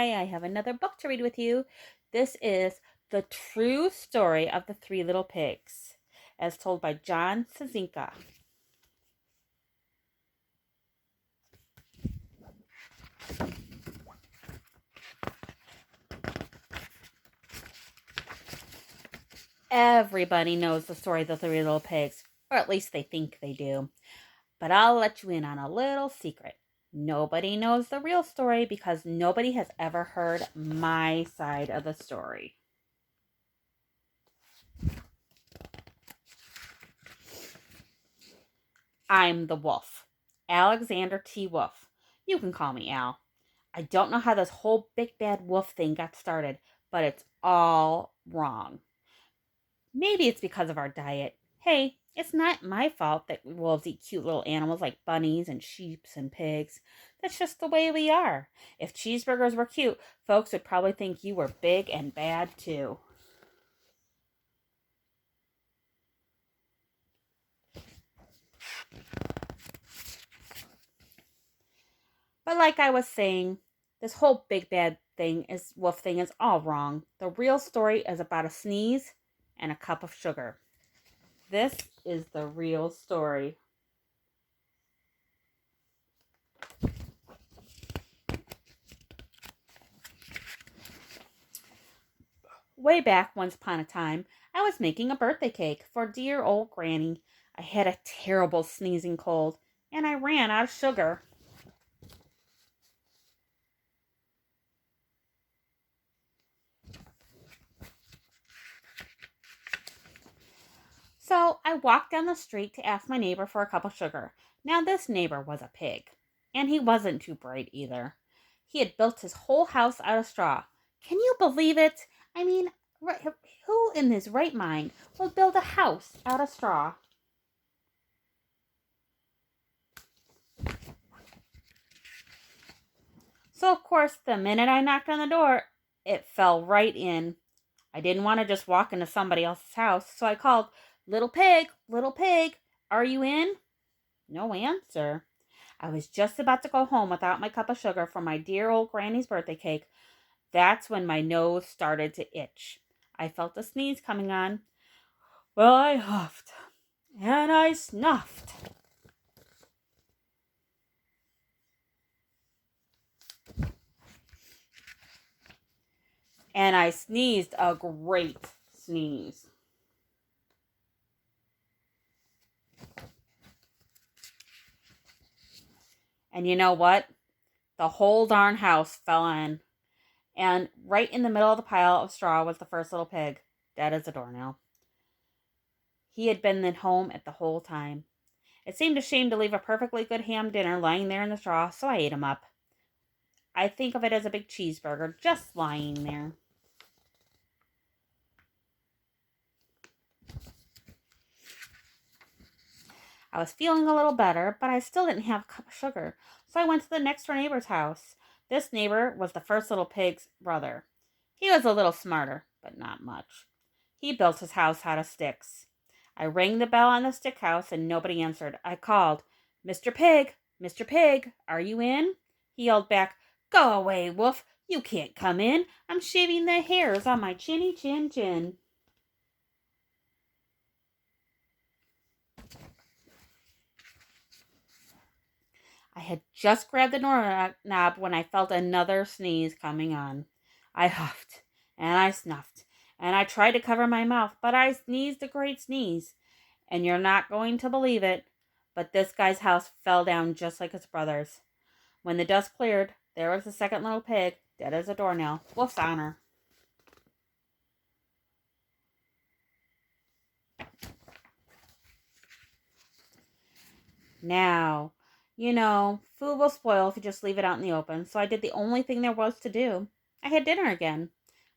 Hi, I have another book to read with you. This is The True Story of the Three Little Pigs, as told by John Sazinka. Everybody knows the story of the Three Little Pigs, or at least they think they do. But I'll let you in on a little secret. Nobody knows the real story because nobody has ever heard my side of the story. I'm the wolf, Alexander T. Wolf. You can call me Al. I don't know how this whole big bad wolf thing got started, but it's all wrong. Maybe it's because of our diet. Hey, it's not my fault that wolves eat cute little animals like bunnies and sheep and pigs. That's just the way we are. If cheeseburgers were cute, folks would probably think you were big and bad too. But like I was saying, this whole big bad thing is wolf thing is all wrong. The real story is about a sneeze and a cup of sugar. This is the real story. Way back once upon a time, I was making a birthday cake for dear old Granny. I had a terrible sneezing cold, and I ran out of sugar. So I walked down the street to ask my neighbor for a cup of sugar. Now, this neighbor was a pig, and he wasn't too bright either. He had built his whole house out of straw. Can you believe it? I mean, who in his right mind will build a house out of straw? So, of course, the minute I knocked on the door, it fell right in. I didn't want to just walk into somebody else's house, so I called, little pig, are you in? No answer. I was just about to go home without my cup of sugar for my dear old Granny's birthday cake. That's when my nose started to itch. I felt a sneeze coming on. Well, I huffed and I snuffed. And I sneezed a great sneeze. And you know what? The whole darn house fell in. And right in the middle of the pile of straw was the first little pig, dead as a doornail. He had been at home at the whole time. It seemed a shame to leave a perfectly good ham dinner lying there in the straw, so I ate him up. I think of it as a big cheeseburger just lying there. I was feeling a little better, but I still didn't have a cup of sugar, so I went to the next door neighbor's house. This neighbor was the first little pig's brother. He was a little smarter, but not much. He built his house out of sticks. I rang the bell on the stick house and nobody answered. I called, Mr. Pig, are you in? He yelled back, Go away, Wolf. You can't come in. I'm shaving the hairs on my chinny chin chin. I had just grabbed the doorknob when I felt another sneeze coming on. I huffed and I snuffed and I tried to cover my mouth, but I sneezed a great sneeze. And you're not going to believe it, but this guy's house fell down just like his brother's. When the dust cleared, there was the second little pig, dead as a doornail. Wolf's honor. Now, food will spoil if you just leave it out in the open, so I did the only thing there was to do. I had dinner again.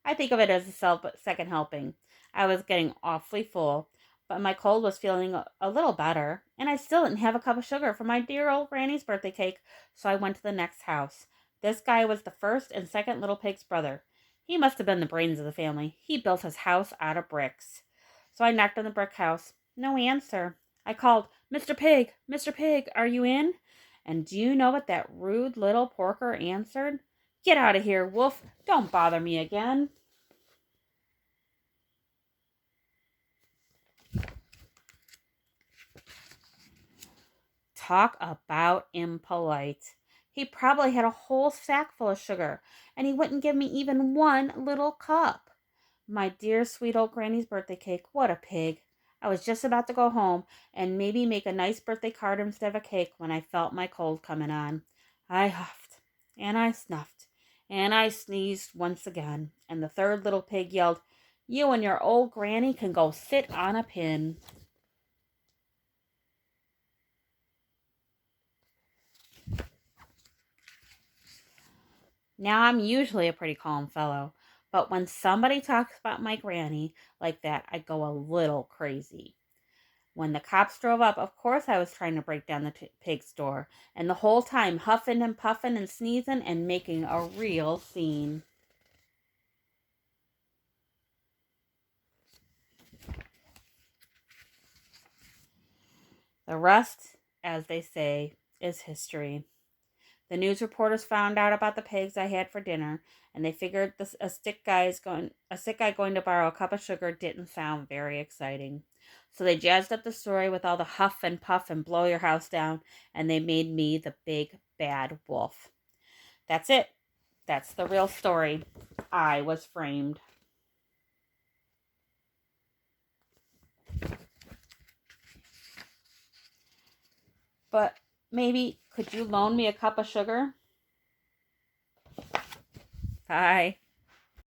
I think of it as a second helping. I was getting awfully full, but my cold was feeling a little better, and I still didn't have a cup of sugar for my dear old Granny's birthday cake, so I went to the next house. This guy was the first and second little pig's brother. He must have been the brains of the family. He built his house out of bricks. So I knocked on the brick house. No answer. I called, Mr. Pig, are you in? And do you know what that rude little porker answered? Get out of here, Wolf. Don't bother me again. Talk about impolite. He probably had a whole sack full of sugar, and he wouldn't give me even one little cup. My dear sweet old granny's birthday cake. What a pig. I was just about to go home and maybe make a nice birthday card instead of a cake when I felt my cold coming on. I huffed, and I snuffed, and I sneezed once again, and the third little pig yelled, "You and your old granny can go sit on a pin." Now, I'm usually a pretty calm fellow, but when somebody talks about my granny like that, I go a little crazy. When the cops drove up, of course I was trying to break down the pig's door, and the whole time huffing and puffing and sneezing and making a real scene. The rest, as they say, is history. The news reporters found out about the pigs I had for dinner, and they figured a sick guy going to borrow a cup of sugar didn't sound very exciting. So they jazzed up the story with all the huff and puff and blow your house down, and they made me the big bad wolf. That's it. That's the real story. I was framed. But maybe could you loan me a cup of sugar? Bye.